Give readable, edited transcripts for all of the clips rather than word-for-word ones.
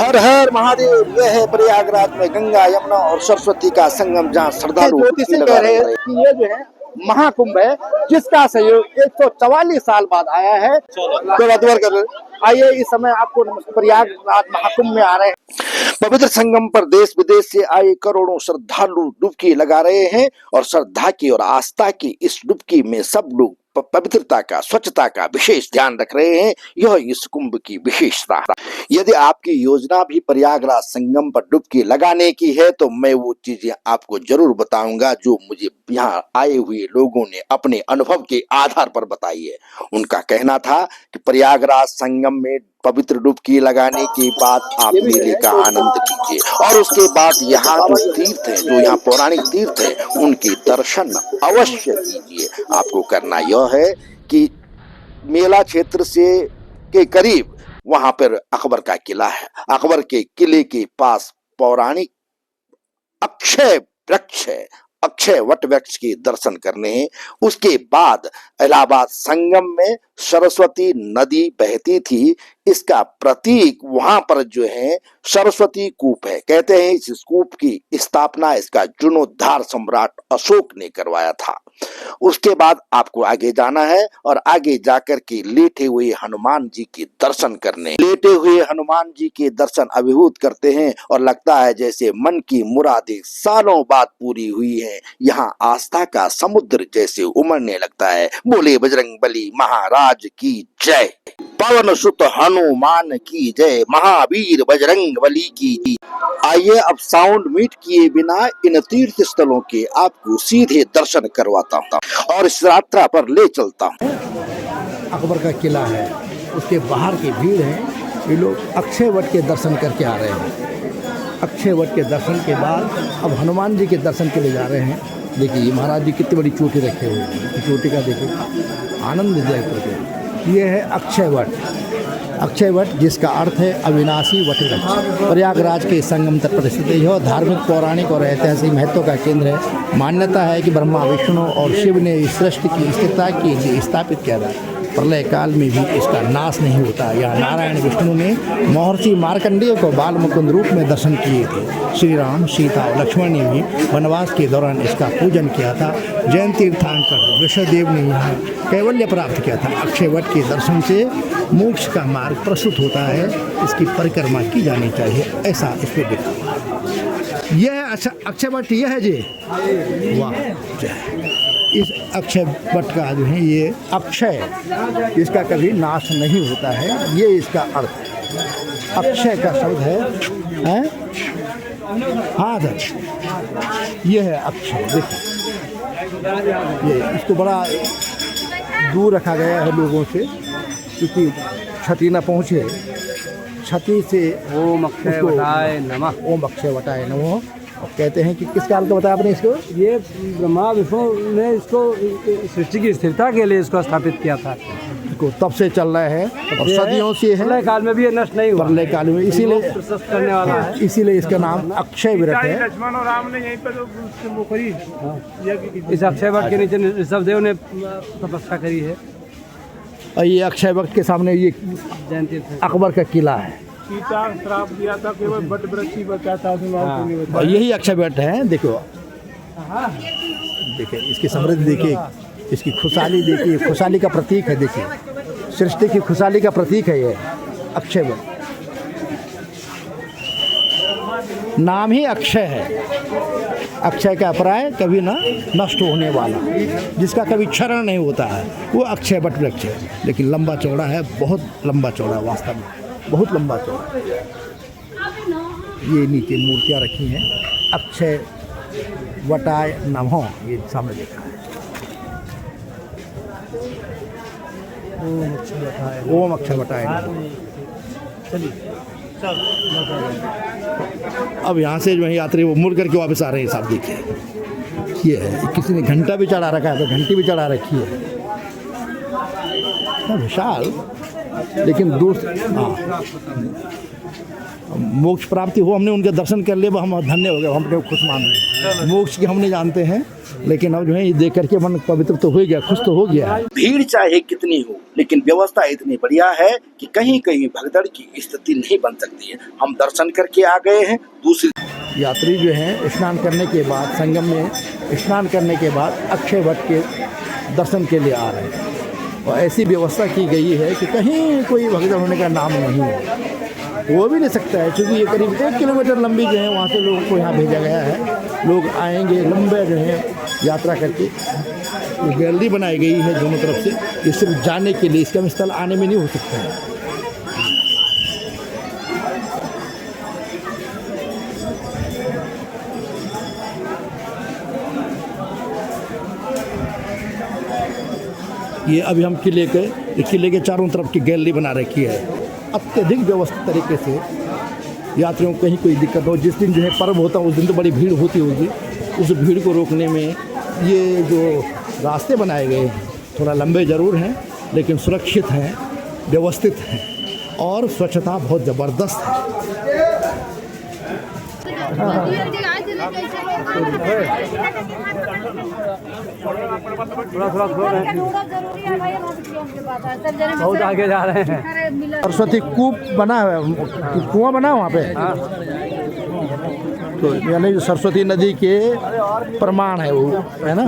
हर हर महादेव। यह है प्रयागराज में गंगा, यमुना और सरस्वती का संगम, जहाँ श्रद्धालु ज्योतिषी कह रहे हैं कि ये जो है महाकुंभ है, जिसका सहयोग 144 साल बाद आया है। तो आइए इस समय आपको प्रयागराज महाकुंभ में आ रहे हैं। पवित्र संगम पर देश विदेश से आए करोड़ों श्रद्धालु डुबकी लगा रहे हैं और श्रद्धा की और आस्था की इस डुबकी में सब लोग पवित्रता का, स्वच्छता का विशेष ध्यान रख रहे हैं। यह इस कुंभ की विशेषता। यदि आपकी योजना भी प्रयागराज संगम पर डुबकी लगाने की है तो मैं वो चीजें आपको जरूर बताऊंगा जो मुझे यहाँ आए हुए लोगों ने अपने अनुभव के आधार पर बताई है। उनका कहना था कि प्रयागराज संगम में पवित्र डुबकी लगाने के बाद आप मेले का आनंद लीजिए और उसके बाद यहाँ जो तीर्थ है, जो यहाँ पौराणिक तीर्थ है, उनके दर्शन अवश्य कीजिए। आपको करना यह है कि मेला क्षेत्र से के करीब वहां पर अकबर का किला है। अकबर के किले के पास पौराणिक अक्षय वृक्ष है। अक्षय वट वृक्ष के दर्शन करने हैं। उसके बाद इलाहाबाद संगम में सरस्वती नदी बहती थी, इसका प्रतीक वहां पर जो है सरस्वती कूप है। कहते हैं इस कूप की स्थापना इसका जीर्णोद्धार सम्राट अशोक ने करवाया था। उसके बाद आपको आगे जाना है और आगे जाकर के लेटे हुए हनुमान जी के दर्शन करने। लेटे हुए हनुमान जी के दर्शन अभिभूत करते हैं और लगता है जैसे मन की मुरादें सालों बाद पूरी हुई है। यहाँ आस्था का समुद्र जैसे उमड़ने लगता है। बोले बजरंग बली महाराज की जय। पवन सुत हनुमान की जय। महावीर बजरंग बली की। आइए अब साउंड म्यूट किए बिना इन तीर्थ स्थलों के आपको सीधे दर्शन करवाता हूँ और इस यात्रा पर ले चलता हूँ। अकबर का किला है, उसके बाहर की भीड़ है। ये लोग अक्षय वट के दर्शन करके आ रहे हैं। अक्षय वट के दर्शन के बाद अब हनुमान जी के दर्शन के लिए जा रहे हैं। देखिए ये महाराज जी कितनी बड़ी चोटी रखे हुए हैं। चोटी का देखिए आनंद जाए। ये है अक्षय वट। अक्षय वट जिसका अर्थ है अविनाशी वट वृक्ष। प्रयागराज के संगम तट पर स्थित यह धार्मिक, पौराणिक और ऐतिहासिक महत्व का केंद्र है। मान्यता है कि ब्रह्मा, विष्णु और शिव ने इस सृष्टि की स्थिरता के लिए स्थापित किया था। प्रलय काल में भी इसका नाश नहीं होता। यह नारायण विष्णु ने महर्षि मार्कंडेय को बाल मुकुंद रूप में दर्शन किए थे। श्री राम, सीता और लक्ष्मण ने भी वनवास के दौरान इसका पूजन किया था। जैन तीर्थंकर ऋषभदेव ने यहाँ कैवल्य प्राप्त किया था। अक्षय वट के दर्शन से मोक्ष का मार्ग प्रस्तुत होता है। इसकी परिक्रमा की जानी चाहिए, ऐसा इस पर लिखा। यह है अक्षय वट, यह है जी। वाह। इस अक्षय वट का जो है ये अक्षय, इसका कभी नाश नहीं होता है, ये इसका अर्थ है। अक्षय का शब्द है? हाँ सर, ये है अक्षय। देखिए ये इसको बड़ा दूर रखा गया है लोगों से, क्योंकि क्षति न पहुँचे। क्षति से ओम अक्षय वटाय नमः। ओम अक्षय वटाय नमः। और कहते हैं कि किस काल का बताया आपने इसको? ये ब्रह्मा विष्णु ने इसको सृष्टि की स्थिरता के लिए इसको स्थापित किया था। को तब से चल रहा है और सदियों से है। प्रलय काल में भी ये नष्ट नहीं हुआ। प्रलय काल में इसीलिए प्रशस्त करने वाला है। इसीलिए इसका नाम अक्षय वट है। लक्ष्मण और राम ने यहीं पर वो करी। इस अक्षय वट के नीचे ऋषभदेव ने तपस्या करी है। और ये अक्षय वट के सामने ये अकबर का किला है। श्राप दिया था केवल वट वृक्ष ही बचाता था। यही अक्षय वट है। देखो देखिए इसकी समृद्धि देखिए, इसकी खुशहाली देखिए, खुशहाली का प्रतीक है। देखिए सृष्टि की खुशहाली का प्रतीक है ये अक्षय वट। नाम ही अक्षय है। अक्षय का अपर्याय कभी ना नष्ट होने वाला, जिसका कभी क्षरण नहीं होता है, वो अक्षय वट वृक्ष है। लेकिन लंबा चौड़ा है, बहुत लंबा चौड़ा, वास्तव में बहुत लंबा चौड़ा। ये नीचे मूर्तियाँ रखी हैं। अक्षय वटाय नमः, ये सामने देखा है। ओम अक्षय वटाय नमः। अब यहाँ से जो है यात्री वो मुड़ करके वापस आ रहे हैं। साहब देखिए ये है, किसी ने घंटा भी चढ़ा रखा है, तो घंटी भी चढ़ा रखी है। विशाल, लेकिन दूर हाँ मोक्ष प्राप्ति हो, हमने उनके दर्शन कर लिए, हम धन्य हो गए, हम अपने खुश मान रहे हैं। मोक्ष की हम नहीं जानते हैं, लेकिन अब जो है ये देख करके मन पवित्र तो हो गया, खुश तो हो गया। भीड़ चाहे कितनी हो, लेकिन व्यवस्था इतनी बढ़िया है कि कहीं कहीं भगदड़ की स्थिति नहीं बन सकती है। हम दर्शन करके आ गए हैं। दूसरी यात्री जो हैं स्नान करने के बाद, संगम में स्नान करने के बाद अक्षय वट के दर्शन के लिए आ रहे हैं, और ऐसी व्यवस्था की गई है कि कहीं कोई भगदड़ होने का नाम नहीं है, हो भी नहीं सकता है, क्योंकि ये करीब 1 किलोमीटर लंबी जो है वहाँ से लोगों को यहाँ भेजा गया है। लोग आएंगे लंबे जो है यात्रा करके, ये गैलरी बनाई गई है दोनों तरफ से, ये सिर्फ जाने के लिए, इसका स्थल आने में नहीं हो सकता है। ये अभी हम किले के चारों तरफ की गैलरी बना रखी है, अत्यधिक व्यवस्थित तरीके से यात्रियों को कहीं कोई दिक्कत हो। जिस दिन जो है पर्व होता है उस दिन तो बड़ी भीड़ होती होगी, उस भीड़ को रोकने में ये जो रास्ते बनाए गए हैं थोड़ा लंबे ज़रूर हैं, लेकिन सुरक्षित हैं, व्यवस्थित हैं, और स्वच्छता बहुत ज़बरदस्त है। बहुत आगे जा रहे हैं। सरस्वती कूप बना है, कुआं बना है वहाँ पे, तो यानी सरस्वती नदी के प्रमाण है वो, है ना।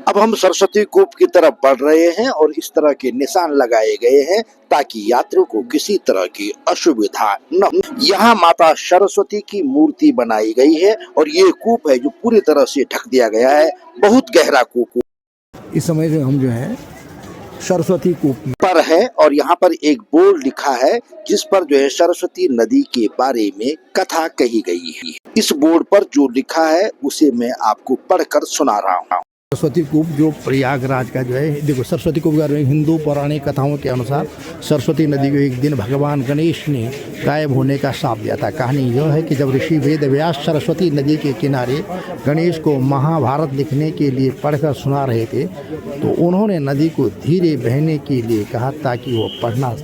अब हम सरस्वती कूप की तरफ बढ़ रहे हैं और इस तरह के निशान लगाए गए हैं ताकि यात्रियों को किसी तरह की असुविधा न हो। यहाँ माता सरस्वती की मूर्ति बनाई गई है और ये कूप है जो पूरी तरह से ढक दिया गया है, बहुत गहरा कूप। इस समय जो हम जो है सरस्वती कूप पर है और यहाँ पर एक बोर्ड लिखा है जिस पर जो है सरस्वती नदी के बारे में कथा कही गई है। इस बोर्ड पर जो लिखा है उसे मैं आपको पढ़कर सुना रहा हूँ। सरस्वती कूप जो प्रयागराज का जो है, देखो सरस्वती कूप का हिंदू पौराणिक कथाओं के अनुसार सरस्वती नदी को एक दिन भगवान गणेश ने गायब होने का श्राप दिया था। कहानी यह है कि जब ऋषि वेद व्यास सरस्वती नदी के किनारे गणेश को महाभारत लिखने के लिए पढ़कर सुना रहे थे, तो उन्होंने नदी को धीरे बहने के लिए कहा ताकि वो पढ़ना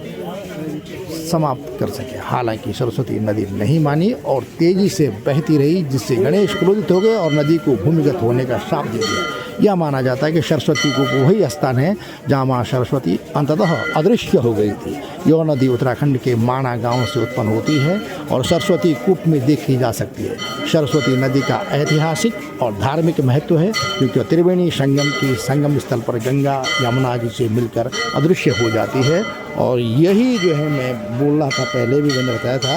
समाप्त कर सके। हालांकि सरस्वती नदी नहीं मानी और तेजी से बहती रही, जिससे गणेश क्रोधित हो गए और नदी को भूमिगत होने का श्राप दे दिया। यह माना जाता है कि सरस्वती कूप वही स्थान है जहाँ माँ सरस्वती अंततः अदृश्य हो गई थी। यह नदी उत्तराखंड के माणा गांव से उत्पन्न होती है और सरस्वती कूप में देखी जा सकती है। सरस्वती नदी का ऐतिहासिक और धार्मिक महत्व है क्योंकि त्रिवेणी संगम की संगम स्थल पर गंगा यमुना जी से मिलकर अदृश्य हो जाती है। और यही जो है मैं बोल रहा था पहले भी मैंने बताया था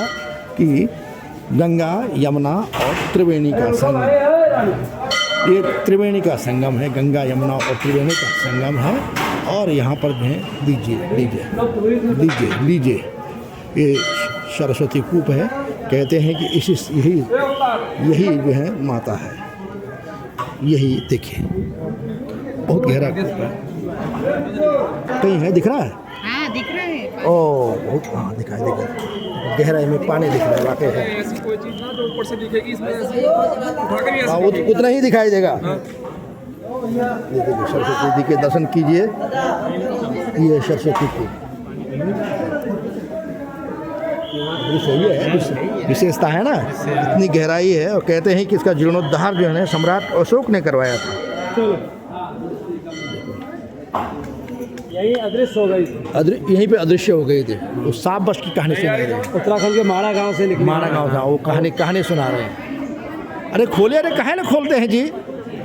कि गंगा यमुना और त्रिवेणी का संगम, ये त्रिवेणी का संगम है, गंगा यमुना और त्रिवेणी का संगम है। और यहाँ पर जो है लीजिए ये सरस्वती कूप है। कहते हैं कि यही जो है माता है, यही देखिए बहुत गहरा कूप है। कहीं है, दिख रहा है? हाँ दिख रहा है। ओ बहुत, हाँ दिखाई गहराई में पानी दिख रहा है, वाकई है। ऐसी कोई चीज ना जो ऊपर से दिखेगी, इसमें ऐसे उठा के भी ऐसे वो उतना ही दिखाई देगा। ये देखिए सरस्वती जी के दर्शन कीजिए, ये सरस्वती कूप सही है, विशेषता है ना, इतनी गहराई है। और कहते हैं कि इसका जीर्णोद्धार जो है सम्राट अशोक ने करवाया था। यही अदृश्य हो गई थी, यहीं पे अदृश्य हो गए थे। वो सांप बस की कहानी सुना रहे हैं, उत्तराखंड के माणा गांव से निकली। माणा गाँव था, वो कहानी सुना रहे हैं। अरे खोले, अरे काहे ना खोलते हैं जी?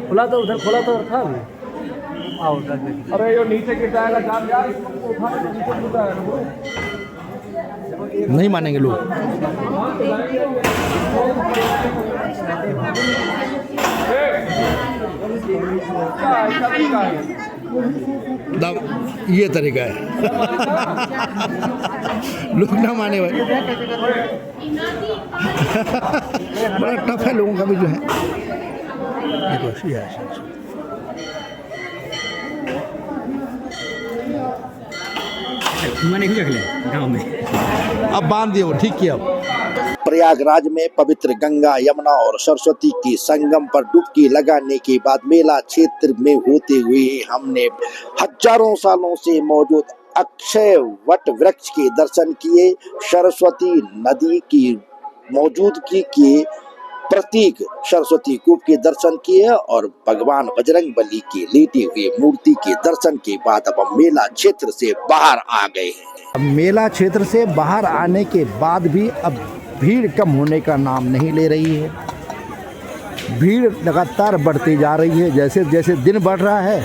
खुला तो उधर खुला तो था। आओ अरे ये नीचे गिर जाएगा, जान यार, उठा के नीचे गिर जाएगा। नहीं मानेंगे लोग। ये तरीका है। लोग ना माने भाई, बड़ा टफ है लोगों का भी जो है। देखो ऐसी है, गाँव में अब बांध दिए वो, ठीक किया। अब प्रयागराज में पवित्र गंगा यमुना और सरस्वती की संगम पर डुबकी लगाने के बाद मेला क्षेत्र में होते हुए हमने हजारों सालों से मौजूद अक्षय वट वृक्ष के दर्शन किए, सरस्वती नदी की मौजूदगी के प्रतीक सरस्वती कूप के दर्शन किए और भगवान बजरंगबली की लेटे हुए मूर्ति के दर्शन के बाद अब हम मेला क्षेत्र से बाहर आ गए हैं। अब मेला क्षेत्र से बाहर आने के बाद भी अब भीड़ कम होने का नाम नहीं ले रही है। भीड़ लगातार बढ़ती जा रही है। जैसे जैसे दिन बढ़ रहा है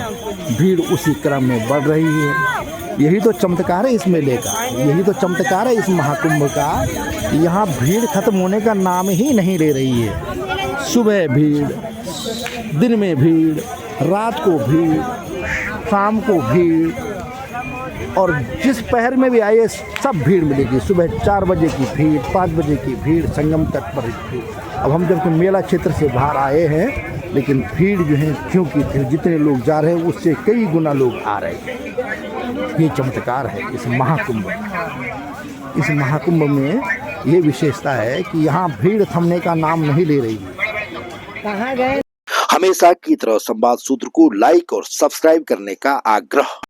भीड़ उसी क्रम में बढ़ रही है। यही तो चमत्कार है इस मेले का, यही तो चमत्कार है इस महाकुंभ का। यहाँ भीड़ खत्म होने का नाम ही नहीं ले रही है। सुबह भीड़, दिन में भीड़, रात को भीड़, शाम को भीड़, और जिस पहर में भी आइए सब भीड़ मिलेगी। सुबह 4 बजे की भीड़, 5 बजे की भीड़, संगम तट पर भीड़। अब हम जबकि मेला क्षेत्र से बाहर आए हैं लेकिन भीड़ जो है क्योंकि जितने लोग जा रहे हैं उससे कई गुना लोग आ रहे हैं। ये चमत्कार है इस महाकुंभ। इस महाकुंभ में ये विशेषता है कि यहाँ भीड़ थमने का नाम नहीं ले रही है। कहाँ गए? हमेशा की तरह संवाद सूत्र को लाइक और सब्सक्राइब करने का आग्रह।